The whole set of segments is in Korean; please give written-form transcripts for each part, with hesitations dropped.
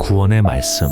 구원의 말씀.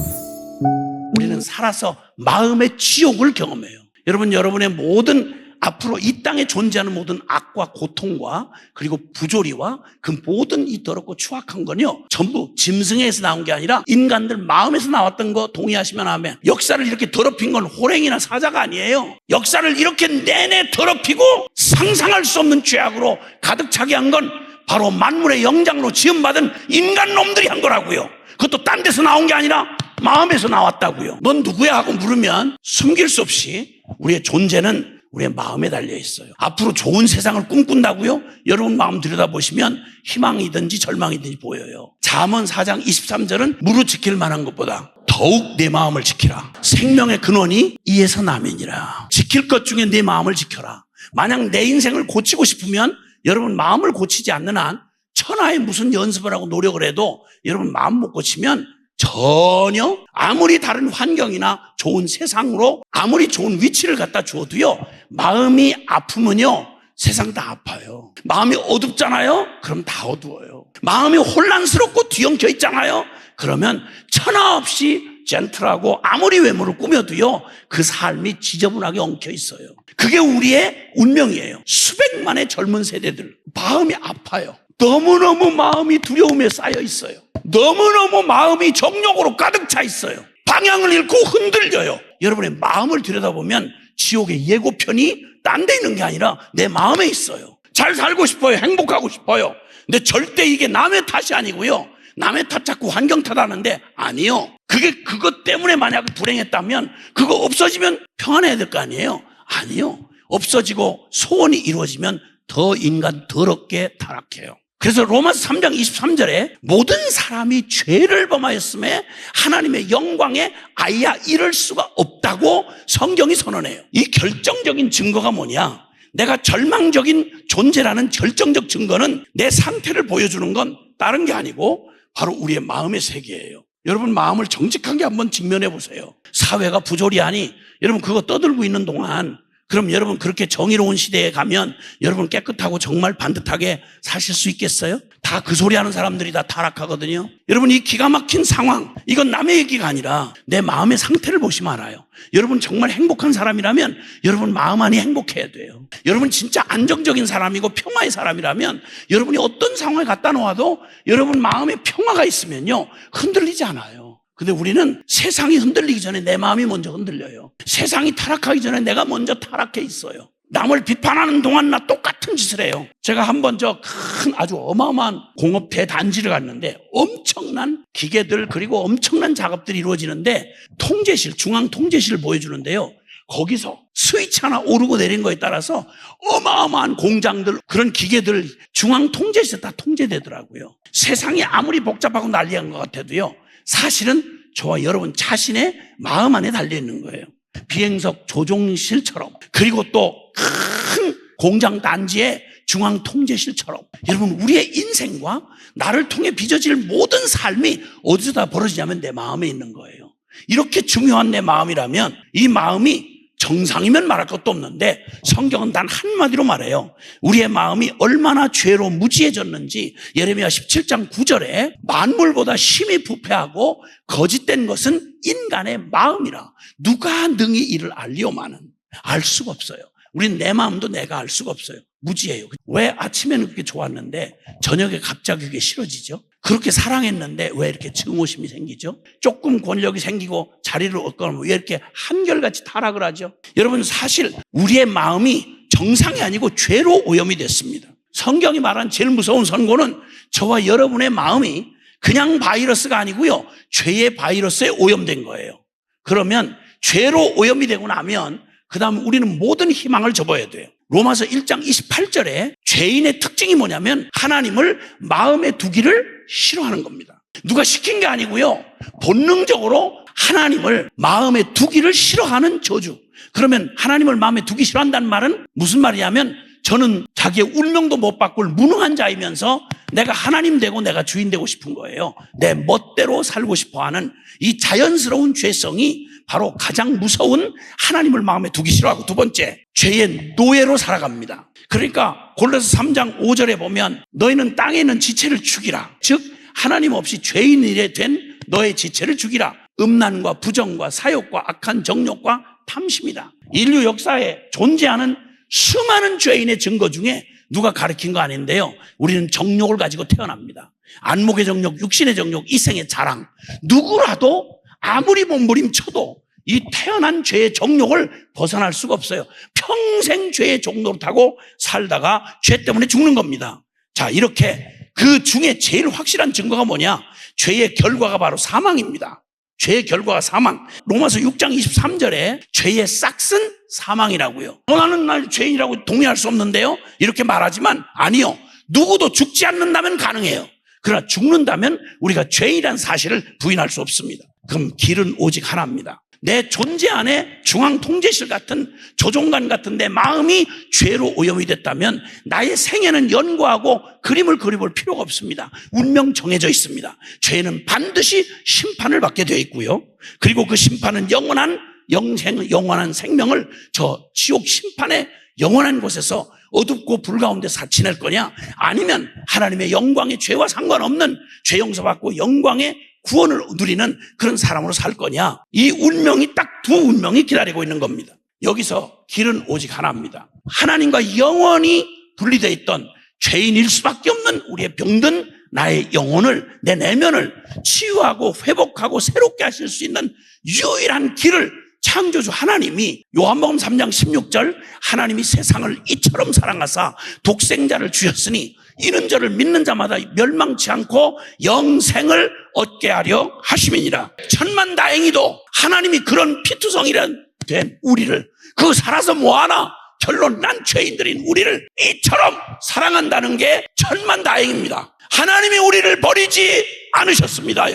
우리는 살아서 마음의 지옥을 경험해요. 여러분의 모든 앞으로 이 땅에 존재하는 모든 악과 고통과 그리고 부조리와 그 모든 이 더럽고 추악한 건요, 전부 짐승에서 나온 게 아니라 인간들 마음에서 나왔던 거 동의하시면 아멘. 역사를 이렇게 더럽힌 건 호랭이나 사자가 아니에요. 역사를 이렇게 내내 더럽히고 상상할 수 없는 죄악으로 가득 차게 한 건 바로 만물의 영장으로 지음받은 인간 놈들이 한 거라고요. 그것도 딴 데서 나온 게 아니라 마음에서 나왔다고요. 넌 누구야 하고 물으면 숨길 수 없이 우리의 존재는 우리의 마음에 달려 있어요. 앞으로 좋은 세상을 꿈꾼다고요? 여러분 마음 들여다보시면 희망이든지 절망이든지 보여요. 잠언 4장 23절은 무릇 지킬 만한 것보다 더욱 내 마음을 지키라. 생명의 근원이 이에서 나면이라. 지킬 것 중에 내 마음을 지켜라. 만약 내 인생을 고치고 싶으면 여러분 마음을 고치지 않는 한 천하에 무슨 연습을 하고 노력을 해도 여러분 마음 못 고치면 전혀 아무리 다른 환경이나 좋은 세상으로 아무리 좋은 위치를 갖다 주어도요, 마음이 아프면요 세상 다 아파요. 마음이 어둡잖아요? 그럼 다 어두워요. 마음이 혼란스럽고 뒤엉켜 있잖아요? 그러면 천하 없이 젠틀하고 아무리 외모를 꾸며도요 그 삶이 지저분하게 엉켜 있어요. 그게 우리의 운명이에요. 수백만의 젊은 세대들 마음이 아파요. 너무너무 마음이 두려움에 쌓여 있어요. 너무너무 마음이 정욕으로 가득 차 있어요. 방향을 잃고 흔들려요. 여러분의 마음을 들여다보면 지옥의 예고편이 딴 데 있는 게 아니라 내 마음에 있어요. 잘 살고 싶어요. 행복하고 싶어요. 근데 절대 이게 남의 탓이 아니고요, 남의 탓 자꾸 환경 탓하는데 아니요, 그게 그것 때문에 만약 불행했다면 그거 없어지면 평안해야 될 거 아니에요? 아니요, 없어지고 소원이 이루어지면 더 인간 더럽게 타락해요. 그래서 로마서 3장 23절에 모든 사람이 죄를 범하였음에 하나님의 영광에 아예 이를 수가 없다고 성경이 선언해요. 이 결정적인 증거가 뭐냐? 내가 절망적인 존재라는 결정적 증거는 내 상태를 보여주는 건 다른 게 아니고 바로 우리의 마음의 세계예요. 여러분 마음을 정직하게 한번 직면해 보세요. 사회가 부조리하니 여러분 그거 떠들고 있는 동안 그럼 여러분 그렇게 정의로운 시대에 가면 여러분 깨끗하고 정말 반듯하게 사실 수 있겠어요? 다 그 소리 하는 사람들이 다 타락하거든요. 여러분 이 기가 막힌 상황, 이건 남의 얘기가 아니라 내 마음의 상태를 보시면 알아요. 여러분 정말 행복한 사람이라면 여러분 마음 안이 행복해야 돼요. 여러분 진짜 안정적인 사람이고 평화의 사람이라면 여러분이 어떤 상황에 갖다 놓아도 여러분 마음에 평화가 있으면요 흔들리지 않아요. 근데 우리는 세상이 흔들리기 전에 내 마음이 먼저 흔들려요. 세상이 타락하기 전에 내가 먼저 타락해 있어요. 남을 비판하는 동안 나 똑같은 짓을 해요. 제가 한번 저 큰 아주 어마어마한 공업 대단지를 갔는데 엄청난 기계들 그리고 엄청난 작업들이 이루어지는데 통제실, 중앙 통제실을 보여주는데요. 거기서 스위치 하나 오르고 내린 거에 따라서 어마어마한 공장들, 그런 기계들 중앙 통제실에 다 통제되더라고요. 세상이 아무리 복잡하고 난리한 것 같아도요, 사실은 저와 여러분 자신의 마음 안에 달려있는 거예요. 비행석 조종실처럼, 그리고 또 큰 공장 단지의 중앙 통제실처럼 여러분 우리의 인생과 나를 통해 빚어질 모든 삶이 어디서 다 벌어지냐면 내 마음에 있는 거예요. 이렇게 중요한 내 마음이라면 이 마음이 정상이면 말할 것도 없는데 성경은 단 한마디로 말해요. 우리의 마음이 얼마나 죄로 무지해졌는지 예레미야 17장 9절에 만물보다 심히 부패하고 거짓된 것은 인간의 마음이라 누가 능히 이를 알리오마는. 알 수가 없어요. 우린 내 마음도 내가 알 수가 없어요. 무지해요. 왜 아침에는 그게 좋았는데 저녁에 갑자기 그게 싫어지죠? 그렇게 사랑했는데 왜 이렇게 증오심이 생기죠? 조금 권력이 생기고 자리를 얻고 하면 왜 이렇게 한결같이 타락을 하죠? 여러분 사실 우리의 마음이 정상이 아니고 죄로 오염이 됐습니다. 성경이 말한 제일 무서운 선고는 저와 여러분의 마음이 그냥 바이러스가 아니고요, 죄의 바이러스에 오염된 거예요. 그러면 죄로 오염이 되고 나면 그 다음 우리는 모든 희망을 접어야 돼요. 로마서 1장 28절에 죄인의 특징이 뭐냐면 하나님을 마음에 두기를 싫어하는 겁니다. 누가 시킨 게 아니고요, 본능적으로 하나님을 마음에 두기를 싫어하는 저주. 그러면 하나님을 마음에 두기 싫어한다는 말은 무슨 말이냐면 저는 자기의 운명도 못 바꿀 무능한 자이면서 내가 하나님 되고 내가 주인 되고 싶은 거예요. 내 멋대로 살고 싶어하는 이 자연스러운 죄성이 바로 가장 무서운 하나님을 마음에 두기 싫어하고, 두 번째, 죄의 노예로 살아갑니다. 그러니까 골로새 3장 5절에 보면 너희는 땅에 있는 지체를 죽이라. 즉 하나님 없이 죄인이 된 너의 지체를 죽이라. 음란과 부정과 사욕과 악한 정욕과 탐심이다. 인류 역사에 존재하는 수많은 죄인의 증거 중에 누가 가르친 거 아닌데요, 우리는 정욕을 가지고 태어납니다. 안목의 정욕, 육신의 정욕, 이생의 자랑. 누구라도 아무리 몸부림쳐도 이 태어난 죄의 정욕을 벗어날 수가 없어요. 평생 죄의 종로를 타고 살다가 죄 때문에 죽는 겁니다. 자, 이렇게 그 중에 제일 확실한 증거가 뭐냐? 죄의 결과가 바로 사망입니다. 죄의 결과가 사망. 로마서 6장 23절에 죄의 싹은 사망이라고요. 나는 날 죄인이라고 동의할 수 없는데요, 이렇게 말하지만 아니요, 누구도 죽지 않는다면 가능해요. 그러나 죽는다면 우리가 죄인이라는 사실을 부인할 수 없습니다. 그럼 길은 오직 하나입니다. 내 존재 안에 중앙통제실 같은, 조종관 같은 내 마음이 죄로 오염이 됐다면 나의 생애는 연구하고 그림을 그려볼 필요가 없습니다. 운명 정해져 있습니다. 죄는 반드시 심판을 받게 되어 있고요, 그리고 그 심판은 영원한 생명을 저 지옥 심판의 영원한 곳에서 어둡고 불 가운데 지낼 거냐, 아니면 하나님의 영광의 죄와 상관없는 죄 용서받고 영광의 구원을 누리는 그런 사람으로 살 거냐. 이 운명이 딱 두 운명이 기다리고 있는 겁니다. 여기서 길은 오직 하나입니다. 하나님과 영원히 분리되어 있던 죄인일 수밖에 없는 우리의 병든 나의 영혼을, 내 내면을 치유하고 회복하고 새롭게 하실 수 있는 유일한 길을 창조주 하나님이, 요한복음 3장 16절, 하나님이 세상을 이처럼 사랑하사 독생자를 주셨으니 이는 저를 믿는 자마다 멸망치 않고 영생을 얻게 하려 하심이니라. 천만다행히도 하나님이 그런 피투성이란 된 우리를, 그 살아서 뭐하나, 결론 난 죄인들인 우리를 이처럼 사랑한다는 게 천만다행입니다. 하나님이 우리를 버리지 않으셨습니다.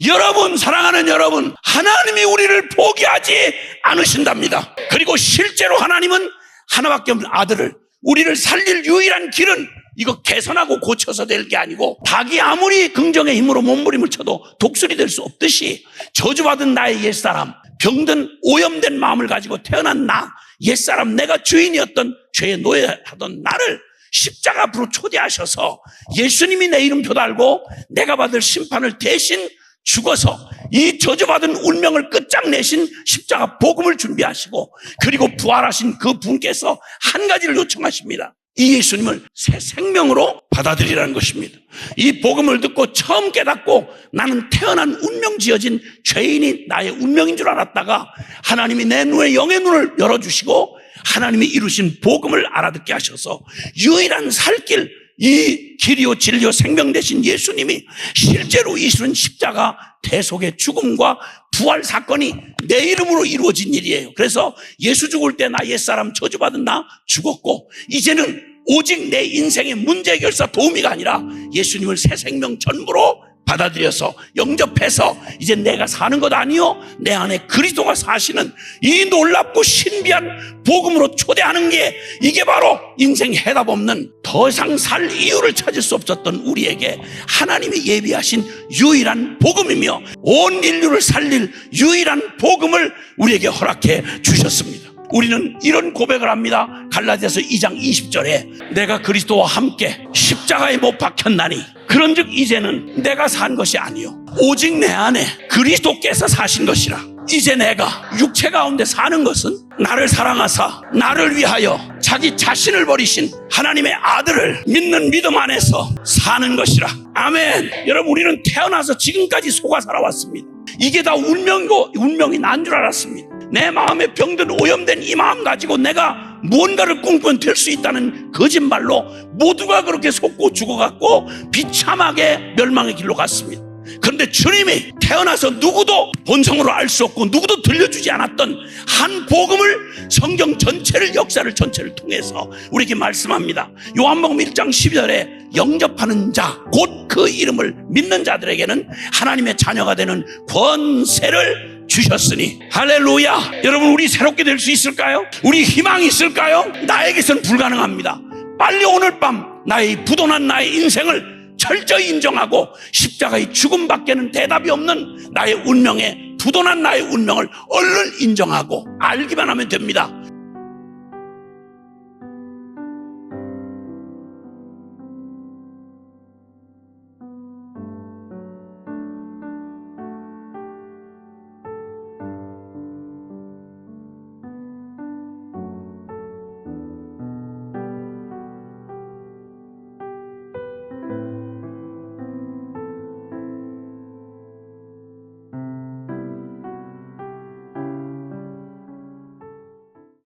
여러분 사랑하는 여러분, 하나님이 우리를 포기하지 않으신답니다. 그리고 실제로 하나님은 하나밖에 없는 아들을, 우리를 살릴 유일한 길은 이거 개선하고 고쳐서 될 게 아니고, 닭이 아무리 긍정의 힘으로 몸부림을 쳐도 독수리 될 수 없듯이 저주받은 나의 옛사람, 병든 오염된 마음을 가지고 태어난 나, 옛사람, 내가 주인이었던 죄의 노예하던 나를 십자가 앞으로 초대하셔서 예수님이 내 이름표 달고 내가 받을 심판을 대신 죽어서 이 저주받은 운명을 끝장내신 십자가 복음을 준비하시고, 그리고 부활하신 그 분께서 한 가지를 요청하십니다. 이 예수님을 새 생명으로 받아들이라는 것입니다. 이 복음을 듣고 처음 깨닫고 나는 태어난 운명 지어진 죄인이 나의 운명인 줄 알았다가 하나님이 내 눈에 영의 눈을 열어주시고 하나님이 이루신 복음을 알아듣게 하셔서 유일한 살 길, 이 길이요 진리요 생명 되신 예수님이 실제로 이루신 십자가 대속의 죽음과 부활 사건이 내 이름으로 이루어진 일이에요. 그래서 예수 죽을 때 나 옛사람 저주받은 나 죽었고, 이제는 오직 내 인생의 문제 해결사 도우미가 아니라 예수님을 새 생명 전부로 받아들여서 영접해서 이제 내가 사는 것 아니요, 내 안에 그리스도가 사시는 이 놀랍고 신비한 복음으로 초대하는 게, 이게 바로 인생 해답 없는, 더 이상 살 이유를 찾을 수 없었던 우리에게 하나님이 예비하신 유일한 복음이며 온 인류를 살릴 유일한 복음을 우리에게 허락해 주셨습니다. 우리는 이런 고백을 합니다. 갈라디아서 2장 20절에 내가 그리스도와 함께 십자가에 못 박혔나니 그런즉 이제는 내가 산 것이 아니요 오직 내 안에 그리스도께서 사신 것이라. 이제 내가 육체 가운데 사는 것은 나를 사랑하사 나를 위하여 자기 자신을 버리신 하나님의 아들을 믿는 믿음 안에서 사는 것이라. 아멘. 여러분, 우리는 태어나서 지금까지 속아 살아왔습니다. 이게 다 운명이고 운명이 난 줄 알았습니다. 내 마음에 병든 오염된 이 마음 가지고 내가 무언가를 꿈꾸면 될 수 있다는 거짓말로 모두가 그렇게 속고 죽어갔고 비참하게 멸망의 길로 갔습니다. 그런데 주님이 태어나서 누구도 본성으로 알 수 없고 누구도 들려주지 않았던 한 복음을 성경 전체를, 역사를 전체를 통해서 우리에게 말씀합니다. 요한복음 1장 12절에 영접하는 자, 곧 그 이름을 믿는 자들에게는 하나님의 자녀가 되는 권세를 주셨으니. 할렐루야. 여러분, 우리 새롭게 될 수 있을까요? 우리 희망이 있을까요? 나에게선 불가능합니다. 빨리 오늘 밤 나의 부도난 나의 인생을 철저히 인정하고 십자가의 죽음밖에는 대답이 없는 나의 운명에, 부도난 나의 운명을 얼른 인정하고 알기만 하면 됩니다.